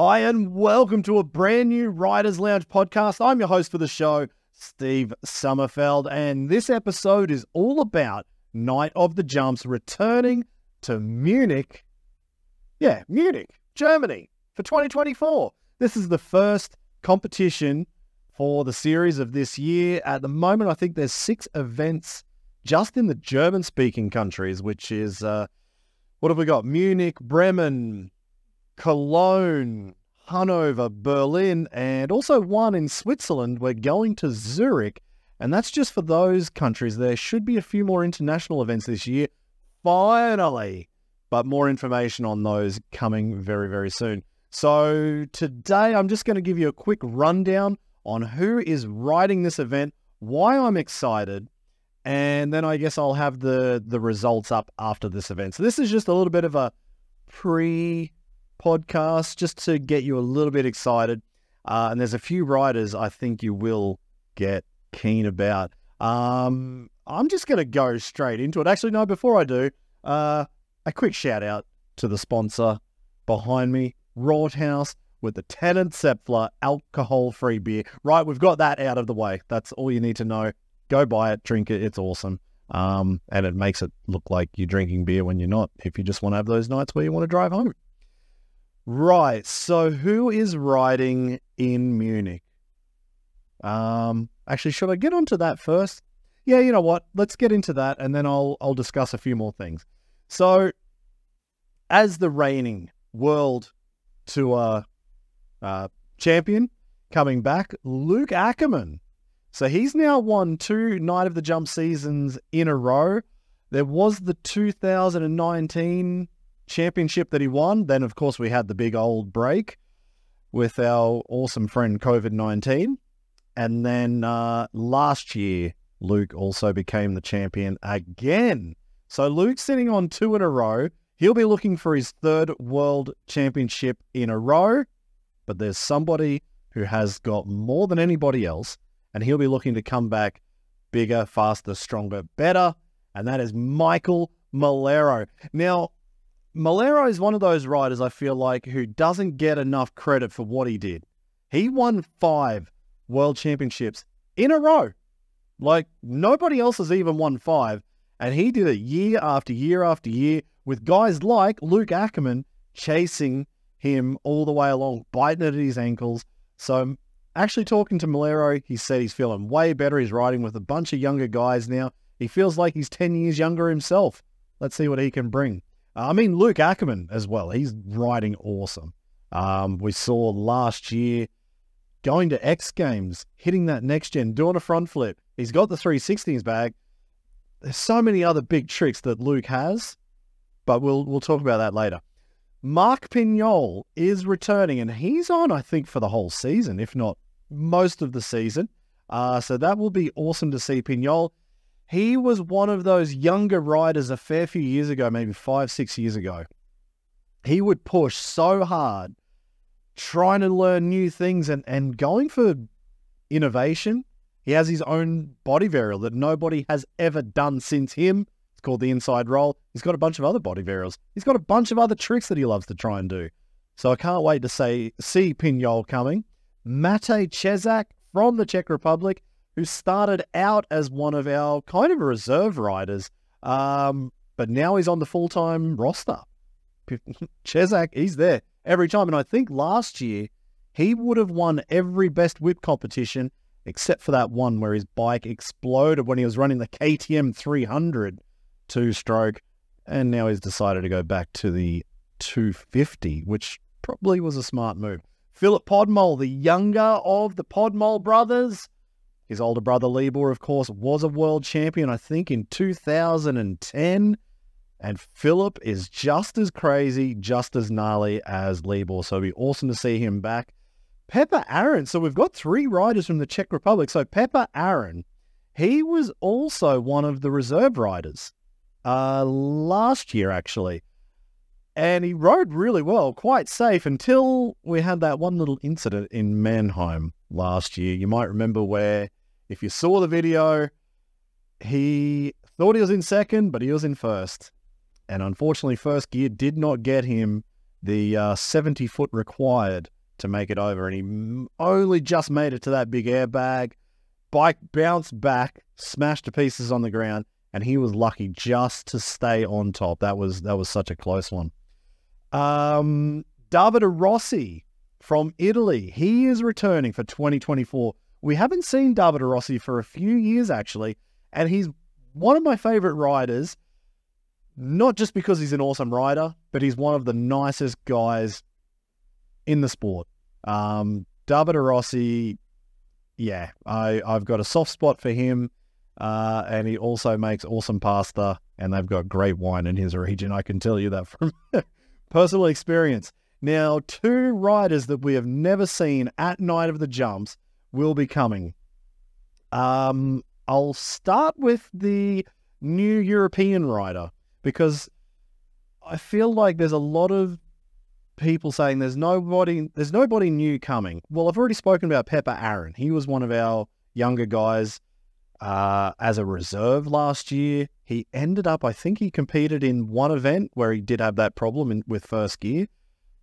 Hi and welcome to a brand new Riders Lounge podcast. I'm your host for the show, Steve Sommerfeld, and this episode is all about Night of the Jumps returning to Munich. Yeah, Munich, Germany for 2024. This is the first competition for the series of this year. At the moment, I think there's 6 events just in the German-speaking countries, which is, what have we got? Munich, Bremen, Cologne, Hanover, Berlin, and also one in Switzerland. We're going to Zurich, and that's just for those countries. There should be a few more international events this year, finally, but more information on those coming very, very soon. So today I'm just going to give you a quick rundown on who is riding this event, why I'm excited, and then I guess I'll have the results up after this event. So this is just a little bit of a pre-podcast just to get you a little bit excited. And there's a few riders I think you will get keen about. I'm just going to go straight into it. Actually, no, before I do, a quick shout out to the sponsor behind me, Rothaus, with the Tennant Zepfler alcohol-free beer. Right, we've got that out of the way. That's all you need to know. Go buy it, drink it. It's awesome. And it makes it look like you're drinking beer when you're not, if you just want to have those nights where you want to drive home. Right, so who is riding in Munich? Actually, should I get onto that first? Yeah, you know what? Let's get into that, and then I'll discuss a few more things. So, as the reigning World Tour champion coming back, Luc Ackermann. So he's now won 2 Night of the Jump seasons in a row. There was the 2019 championship that he won. Then, of course, we had the big old break with our awesome friend COVID-19. And then last year, Luc also became the champion again. So Luc's sitting on 2 in a row. He'll be looking for his 3rd World Championship in a row. But there's somebody who has got more than anybody else, and he'll be looking to come back bigger, faster, stronger, better. And that is Maikel Melero. Now, Melero is one of those riders, I feel like, who doesn't get enough credit for what he did. He won 5 World Championships in a row. Like, nobody else has even won 5. And he did it year after year after year with guys like Luc Ackermann chasing him all the way along, biting at his ankles. So actually talking to Melero, he said he's feeling way better. He's riding with a bunch of younger guys now. He feels like he's 10 years younger himself. Let's see what he can bring. Luc Ackermann as well. He's riding awesome. We saw last year going to X Games, hitting that next gen, doing a front flip. He's got the 360 in his bag. There's so many other big tricks that Luc has, but we'll talk about that later. Marc Pinyol is returning, and he's on, I think, for the whole season, if not most of the season. So that will be awesome to see Pinyol. He was one of those younger riders a fair few years ago, maybe 5-6 years ago. He would push so hard, trying to learn new things and going for innovation. He has his own body variable that nobody has ever done since him. It's called the inside roll. He's got a bunch of other body variables. He's got a bunch of other tricks that he loves to try and do. So I can't wait to see Pinyol coming. Matej Cesak from the Czech Republic, who started out as one of our kind of reserve riders, but now he's on the full-time roster. Cesak, he's there every time. And I think last year he would have won every best whip competition except for that one where his bike exploded when he was running the KTM 300 2-stroke, and now he's decided to go back to the 250, which probably was a smart move. Filip Podmol, the younger of the Podmol brothers. His older brother, Libor, of course, was a world champion, I think, in 2010. And Filip is just as crazy, just as gnarly as Libor. So it'll be awesome to see him back. Pepa Aron. So we've got 3 riders from the Czech Republic. So Pepa Aron, he was also one of the reserve riders last year, actually. And he rode really well, quite safe, until we had that one little incident in Mannheim last year. You might remember where, if you saw the video, he thought he was in second, but he was in first. And unfortunately, first gear did not get him the 70-foot required to make it over, and he only just made it to that big airbag. Bike bounced back, smashed to pieces on the ground, and he was lucky just to stay on top. That was such a close one. Davide Rossi from Italy, he is returning for 2024. We haven't seen Davide Rossi for a few years, actually, and he's one of my favorite riders, not just because he's an awesome rider, but he's one of the nicest guys in the sport. Davide Rossi, yeah, I've got a soft spot for him, and he also makes awesome pasta, and they've got great wine in his region. I can tell you that from personal experience. Now, 2 riders that we have never seen at Night of the Jumps will be coming. I'll start with the new European rider, because I feel like there's a lot of people saying there's nobody new coming. Well, I've already spoken about Pepa Aron. He was one of our younger guys as a reserve last year. He ended up, I think he competed in one event where he did have that problem with first gear.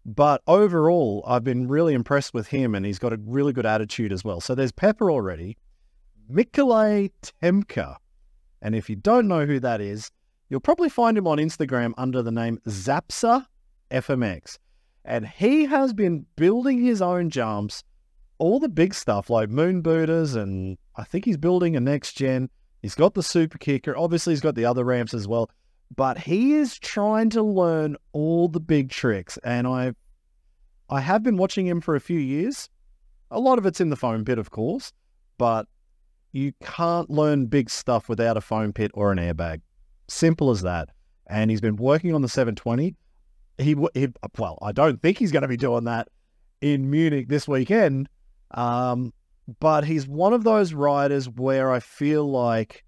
But overall, I've been really impressed with him, and he's got a really good attitude as well. So there's Pepa already. Mikolej Tempka. And if you don't know who that is, you'll probably find him on Instagram under the name Zapsa FMX. And he has been building his own jumps, all the big stuff like Moon Buddhas, and I think he's building a next gen. He's got the super kicker. Obviously, he's got the other ramps as well. But he is trying to learn all the big tricks. And I have been watching him for a few years. A lot of it's in the foam pit, of course. But you can't learn big stuff without a foam pit or an airbag. Simple as that. And he's been working on the 720. Well, I don't think he's going to be doing that in Munich this weekend. But he's one of those riders where I feel like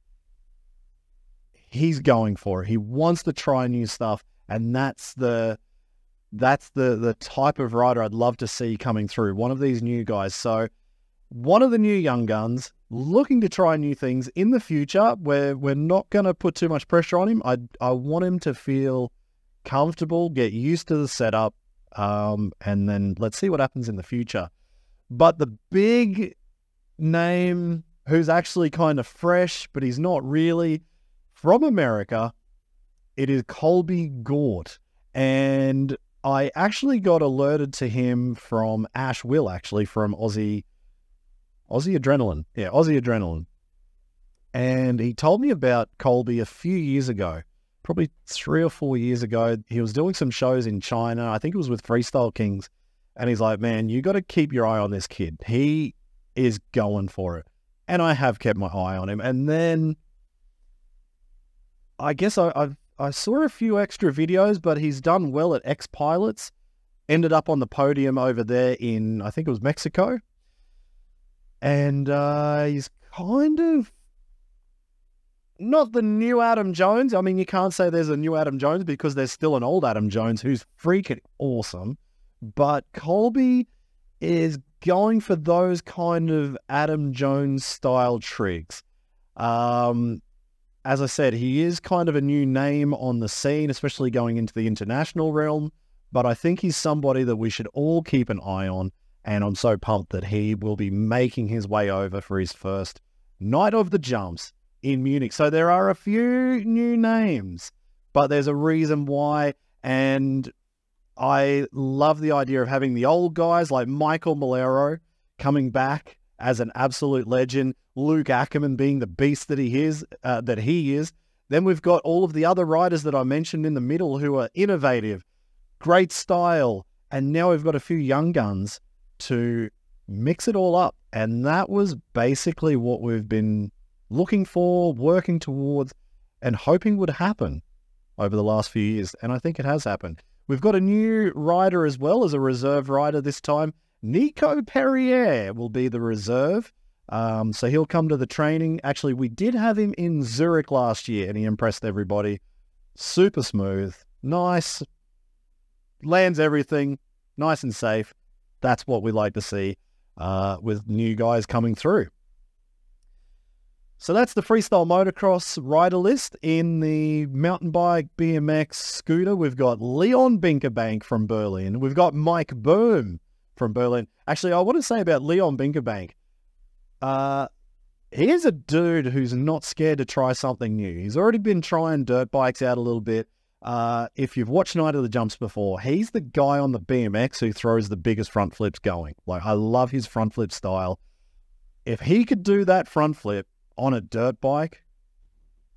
he's going for it. He wants to try new stuff, and that's the type of rider I'd love to see coming through. One of these new guys. So one of the new young guns looking to try new things in the future, where we're not going to put too much pressure on him. I want him to feel comfortable, get used to the setup, and then let's see what happens in the future. But the big name, who's actually kind of fresh, but he's not really, from America, it is Colby Gort. And I actually got alerted to him from Ash Will, actually, from Aussie Adrenaline. Yeah, Aussie Adrenaline. And he told me about Colby a few years ago, probably 3 or 4 years ago. He was doing some shows in China. I think it was with Freestyle Kings. And he's like, man, you got to keep your eye on this kid. He is going for it. And I have kept my eye on him. And then I guess I saw a few extra videos, but he's done well at X-Pilots. Ended up on the podium over there in, I think it was Mexico. And he's kind of not the new Adam Jones. I mean, you can't say there's a new Adam Jones because there's still an old Adam Jones who's freaking awesome. But Colby is going for those kind of Adam Jones style tricks. As I said, he is kind of a new name on the scene, especially going into the international realm. But I think he's somebody that we should all keep an eye on. And I'm so pumped that he will be making his way over for his first Night of the Jumps in Munich. So there are a few new names, but there's a reason why. And I love the idea of having the old guys like Maikel Melero coming back as an absolute legend, Luc Ackermann being the beast that he is. Then we've got all of the other riders that I mentioned in the middle who are innovative, great style, and now we've got a few young guns to mix it all up. And that was basically what we've been looking for, working towards, and hoping would happen over the last few years. And I think it has happened. We've got a new rider as well as a reserve rider this time. Nico Perrier will be the reserve. So he'll come to the training. Actually, we did have him in Zurich last year and he impressed everybody. Super smooth, nice, lands everything, nice and safe. That's what we like to see with new guys coming through. So that's the freestyle motocross rider list. In the mountain bike, BMX, scooter, we've got Leon Binckebanck from Berlin. We've got Maik Bohm from Berlin. Actually, I want to say about Leon Binckebanck, he is a dude who's not scared to try something new. He's already been trying dirt bikes out a little bit. If you've watched Night of the Jumps before, he's the guy on the BMX who throws the biggest front flips going. Like, I love his front flip style. If he could do that front flip on a dirt bike,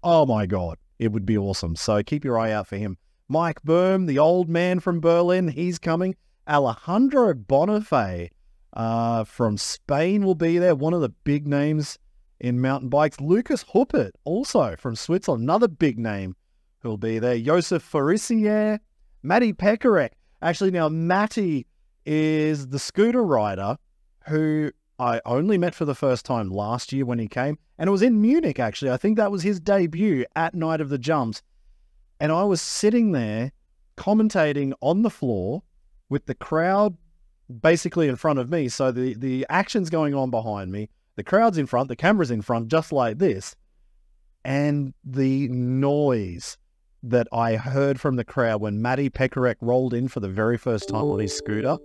oh my God, it would be awesome. So keep your eye out for him. Maik Bohm, the old man from Berlin, he's coming. Alejandro Bonafe from Spain will be there, one of the big names in mountain bikes. Lucas Huppert, also from Switzerland, another big name who'll be there. Josef Forissier, Maty Pekarek. Actually, now Maty is the scooter rider who I only met for the first time last year when he came. And it was in Munich, actually. I think that was his debut at Night of the Jumps. And I was sitting there commentating on the floor with the crowd basically in front of me. So the action's going on behind me. The crowd's in front, the camera's in front, just like this. And the noise that I heard from the crowd when Maty Pekarek rolled in for the very first time on his scooter,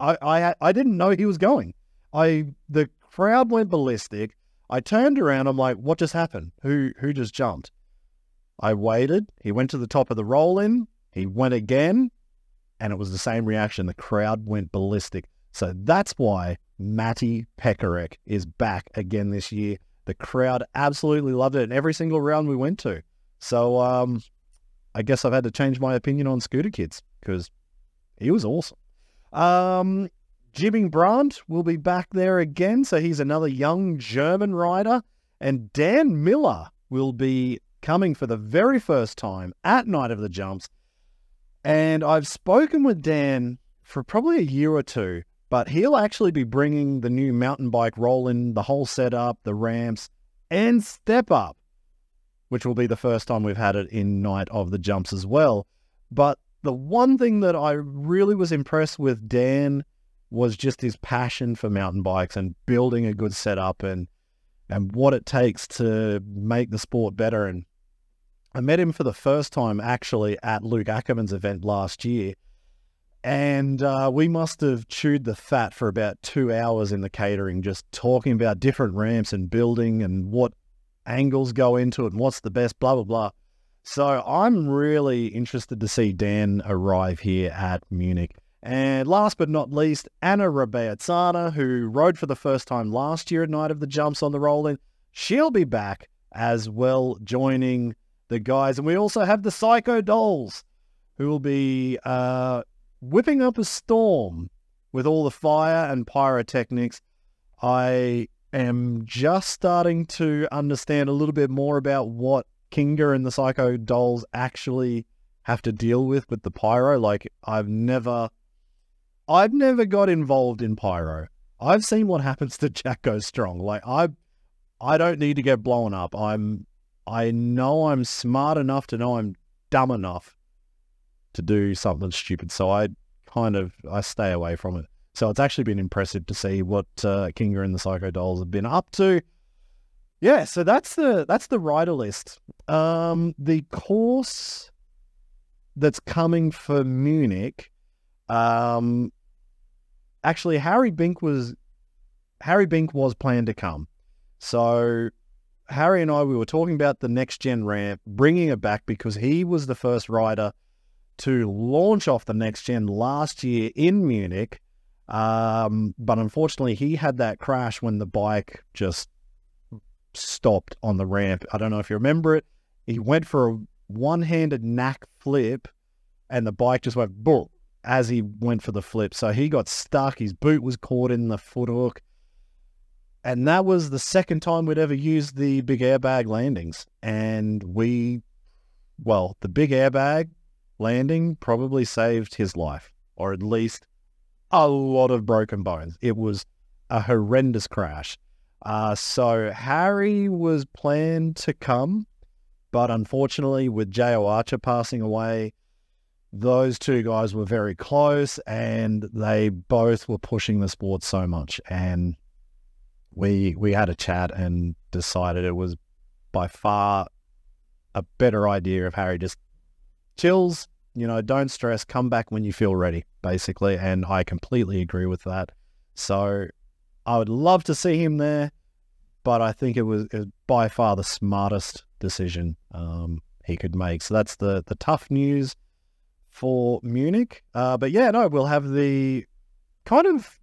I didn't know he was going. The crowd went ballistic. I turned around. I'm like, what just happened? Who just jumped? I waited. He went to the top of the roll-in. He went again, and it was the same reaction. The crowd went ballistic. So that's why Maty Pekarek is back again this year. The crowd absolutely loved it in every single round we went to. So I guess I've had to change my opinion on Scooter Kids because he was awesome. Jimi Brandt will be back there again. So he's another young German rider. And Dan Miller will be coming for the very first time at Night of the Jumps. And I've spoken with Dan for probably a year or two, but he'll actually be bringing the new mountain bike roll-in, the whole setup, the ramps, and step up, which will be the first time we've had it in Night of the Jumps as well. But the one thing that I really was impressed with Dan was just his passion for mountain bikes and building a good setup and what it takes to make the sport better. And I met him for the first time actually at Luc Ackermann's event last year. And we must have chewed the fat for about 2 hours in the catering, just talking about different ramps and building and what angles go into it and what's the best, blah, blah, blah. So I'm really interested to see Dan arrive here at Munich. And last but not least, Rabea, Zahner, who rode for the first time last year at Night of the Jumps on the roll-in. She'll be back as well, joining the guys. And we also have the Psycho Dolls, who will be whipping up a storm with all the fire and pyrotechnics. I am just starting to understand a little bit more about what Kinga and the Psycho Dolls actually have to deal with the pyro. Like, I've never got involved in pyro. I've seen what happens to Jack Goes Strong. Like, I don't need to get blown up. I know I'm smart enough to know I'm dumb enough to do something stupid. So I stay away from it. So it's actually been impressive to see what Kinga and the Psycho Dolls have been up to. Yeah, so that's the rider list. The course that's coming for Munich, actually Harry Bink was planned to come. So Harry and we were talking about the next gen ramp, bringing it back because he was the first rider to launch off the next gen last year in Munich. But unfortunately he had that crash when the bike just stopped on the ramp. I don't know if you remember it. He went for a one-handed knack flip and the bike just went boom as he went for the flip. So he got stuck. His boot was caught in the foot hook. And that was the second time we'd ever used the big airbag landings. And the big airbag landing probably saved his life, or at least a lot of broken bones. It was a horrendous crash. So Harry was planned to come, but unfortunately with J.O. Archer passing away, those two guys were very close and they both were pushing the sport so much. And we had a chat and decided it was by far a better idea if Harry just chills, don't stress, come back when you feel ready, basically. And I completely agree with that. So I would love to see him there, but I think it was by far the smartest decision he could make. So that's the tough news for Munich. But yeah, no, we'll have the kind of,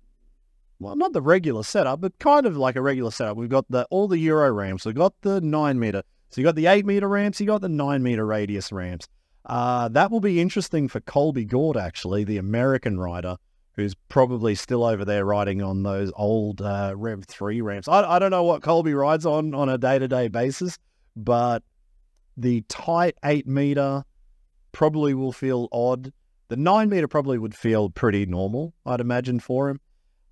well, not the regular setup, but kind of like a regular setup. We've got all the Euro ramps. We've got the 9 meter. So you got the 8 meter ramps. You got the 9 meter radius ramps. That will be interesting for Colby Gort, actually, the American rider, who's probably still over there riding on those old Rev 3 ramps. I don't know what Colby rides on a day-to-day basis, but the tight 8 meter probably will feel odd. The 9 meter probably would feel pretty normal, I'd imagine, for him.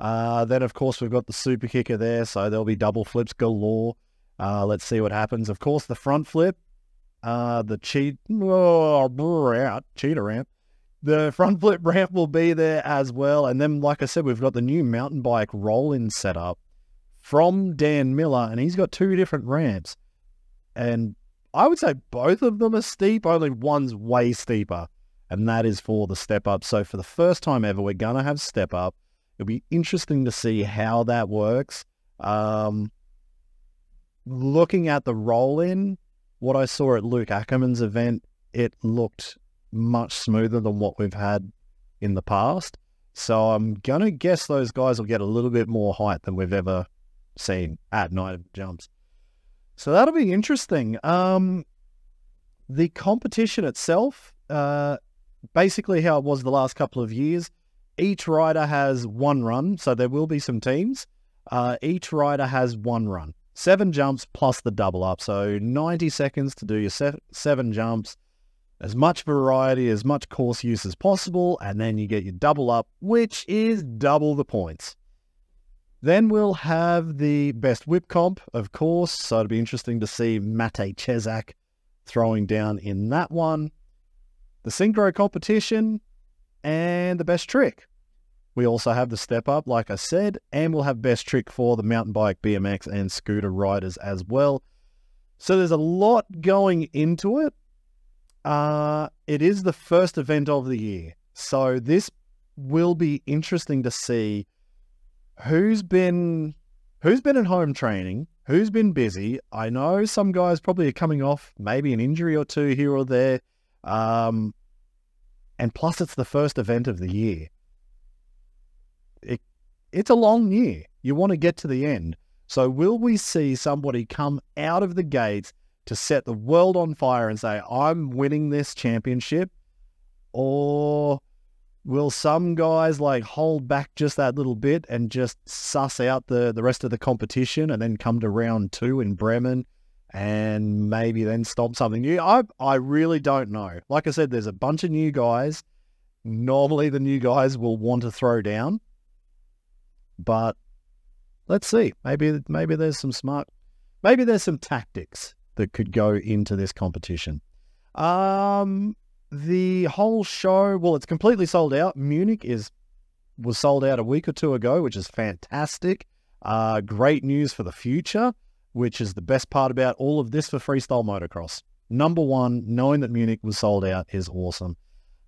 Then, of course, we've got the super kicker there, so there'll be double flips galore. Let's see what happens. Of course, the front flip, the cheetah ramp. The front flip ramp will be there as well. And then, like I said, we've got the new mountain bike roll-in setup from Dan Miller, and he's got 2 different ramps. And I would say both of them are steep, only one's way steeper, and that is for the step-up. So for the first time ever, we're going to have step-up. It'll be interesting to see how that works. Looking at the roll-in, what I saw at Luc Ackermann's event, it looked much smoother than what we've had in the past. So I'm going to guess those guys will get a little bit more height than we've ever seen at night of jumps. So that'll be interesting. The competition itself, basically how it was the last couple of years, each rider has 1 run, so there will be some teams. Each rider has 1 run. 7 jumps plus the double up, so 90 seconds to do your 7 jumps. As much variety, as much course use as possible, and then you get your double up, which is double the points. Then we'll have the best whip comp, of course, so it'll be interesting to see Matej Cesak throwing down in that one. The synchro competition, and the best trick. We also have the step up, like I said, and we'll have best trick for the mountain bike, BMX, and scooter riders as well. So there's a lot going into it. It is the first event of the year, so this will be interesting to see who's been at home training, who's been busy. I know some guys probably are coming off maybe an injury or 2 here or there, and plus it's the first event of the year. It's a long year. You want to get to the end. So will we see somebody come out of the gates to set the world on fire and say, I'm winning this championship? Or will some guys like hold back just that little bit and just suss out the rest of the competition and then come to round 2 in Bremen and maybe then stomp something new? I really don't know. Like I said, there's a bunch of new guys. Normally the new guys will want to throw down, but let's see. Maybe there's some maybe there's some tactics that could go into this competition. The whole show, well, it's completely sold out. Munich was sold out a week or 2 ago, which is fantastic. Great news for the future, which is the best part about all of this for freestyle motocross. Number 1, knowing that Munich was sold out is awesome.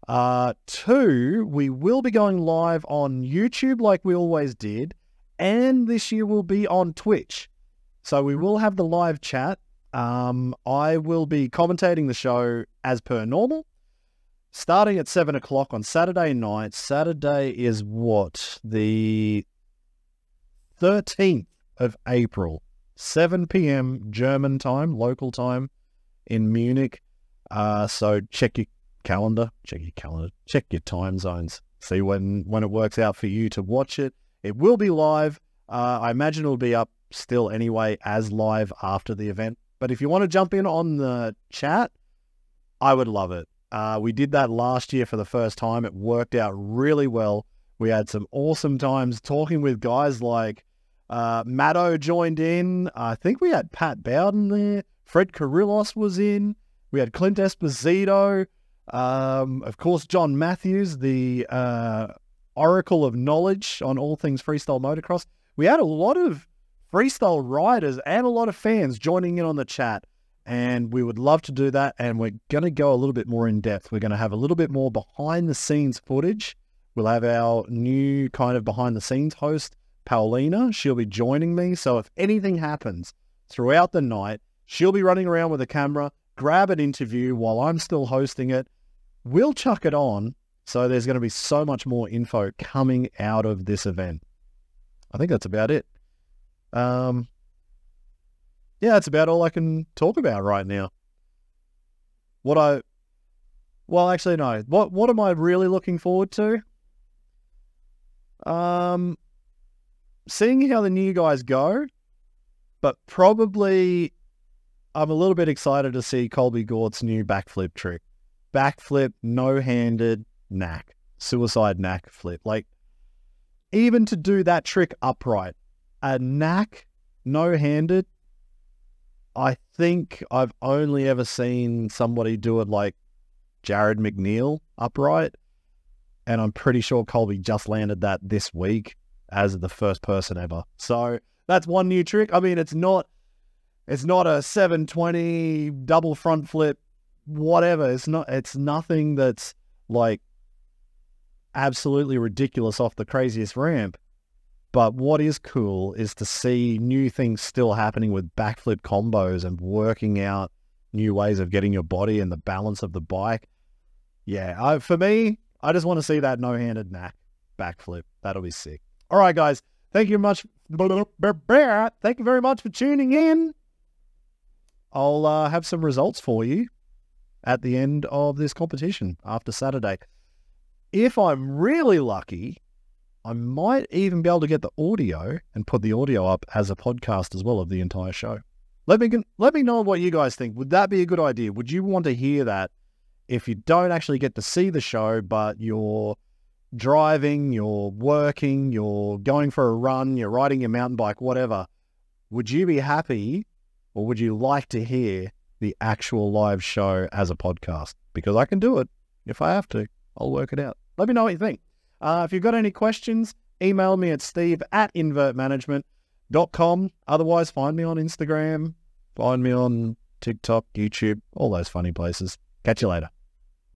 2, we will be going live on YouTube like we always did, and this year we'll be on Twitch. So we will have the live chat. I will be commentating the show as per normal, starting at 7 o'clock on Saturday night. Saturday is what? The 13th of April, 7 p.m. German time, local time in Munich. So check your calendar, check your time zones. See when it works out for you to watch it. It will be live. I imagine it'll be up still anyway as live after the event. But if you want to jump in on the chat, I would love it. We did that last year for the first time. It worked out really well. We had some awesome times talking with guys like Matto joined in. I think we had Pat Bowden there. Fred Carrillos was in. We had Clint Esposito. Of course, John Matthews, the oracle of knowledge on all things freestyle motocross. We had a lot of freestyle riders and a lot of fans joining in on the chat. And we would love to do that. And we're going to go a little bit more in depth. We're going to have a little bit more behind the scenes footage. We'll have our new kind of behind the scenes host, Paulina. She'll be joining me. So if anything happens throughout the night, she'll be running around with a camera, grab an interview while I'm still hosting it. We'll chuck it on. So there's going to be so much more info coming out of this event. I think that's about it. Yeah, that's about all I can talk about right now. Well, actually, no. What am I really looking forward to? Seeing how the new guys go, but probably I'm a little bit excited to see Colby Gort's new backflip trick. Backflip, no-handed, knack. Suicide knack flip. Like, even to do that trick upright, a knack, no-handed, I think I've only ever seen somebody do it like Jared McNeil upright, and I'm pretty sure Colby just landed that this week as the first person ever. So that's one new trick. I mean, it's not a 720 double front flip, whatever. It's nothing that's like absolutely ridiculous off the craziest ramp. But what is cool is to see new things still happening with backflip combos and working out new ways of getting your body and the balance of the bike. Yeah, for me, I just want to see that no-handed knack backflip. That'll be sick. All right, guys. Thank you much. Thank you very much for tuning in. I'll have some results for you at the end of this competition after Saturday. If I'm really lucky, I might even be able to get the audio and put the audio up as a podcast as well of the entire show. Let me know what you guys think. Would that be a good idea? Would you want to hear that if you don't actually get to see the show, but you're driving, you're working, you're going for a run, you're riding your mountain bike, whatever? Would you be happy, or would you like to hear the actual live show as a podcast? Because I can do it if I have to. I'll work it out. Let me know what you think. If you've got any questions, email me at steve@invertmanagement.com. Otherwise, find me on Instagram, find me on TikTok, YouTube, all those funny places. Catch you later.